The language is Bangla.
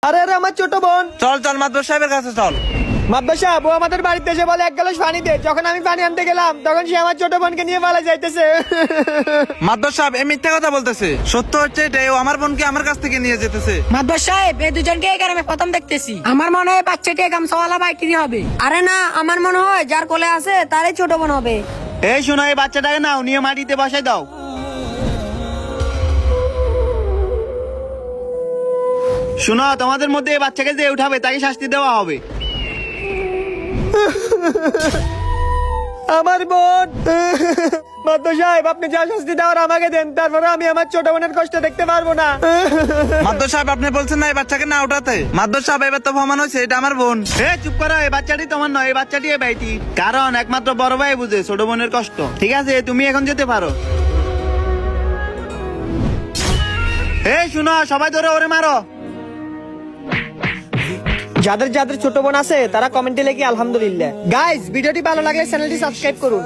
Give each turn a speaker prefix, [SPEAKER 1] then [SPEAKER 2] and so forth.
[SPEAKER 1] আরে আরে আমার ছোট বোন।
[SPEAKER 2] চল চল মাদবর সাহেবের কাছে চল।
[SPEAKER 1] মাদ্দা সাহেব ও আমাদের বাড়িতে এসে বলে 1 গ্লাস পানি দে। যখন আমি পানি আনতে গেলাম তখন সে আমার ছোট বোনকে নিয়ে পালা যাইতেছে।
[SPEAKER 2] মাদবর সাহেব এ মিথ্যা কথা বলতেছে। সত্য হচ্ছে এটাই, ও আমার বোনকে আমার কাছ থেকে নিয়ে যেতেছে।
[SPEAKER 3] মাদবর সাহেব এই দুজনকে এই গ্রামে প্রথম দেখতেছি। আমার মনে হয় বাচ্চাটি গামছাওয়ালা বাইকেরই হবে।
[SPEAKER 4] আরে না, আমার মনে হয় যার কোলে আছে তারই ছোট বোন হবে।
[SPEAKER 1] এই শোনো, এই বাচ্চাটাকে নাও, নিয়ে মাটিতে বসাই দাও। শোনো, তোমাদের মধ্যে এই বাচ্চাকে যে উঠাবে তাকে শাস্তি দেওয়া হবে। আমার বোন। মাদ্দা সাহেব আপনি যা শাস্তি দেওয়ার আমাকে দেন, তারপরে আমি আমার ছোট বোনের কষ্ট দেখতে পারবো না।
[SPEAKER 2] মাদবর সাহেব আপনি বলছেন না এই বাচ্চাকে না উঠাতে। মাদবর সাহেব এবার তো প্রমাণ হয়েছে এটা আমার বোন।
[SPEAKER 1] এ চুপ করো, এই বাচ্চাটি তোমার নয়, এই বাচ্চাটি এই ভাইটি। কারণ একমাত্র বড় ভাই বুঝে ছোট বোনের কষ্ট। ঠিক আছে, তুমি এখন যেতে পারো। এই শুনো, সবাই ধরে ওরে মারো। যাদের যাদের ছোট বোন আছে তারা কমেন্টে লিখে আলহামদুলিল্লাহ। গাইস, ভিডিওটি ভালো লাগলে চ্যানেলটি সাবস্ক্রাইব করুন।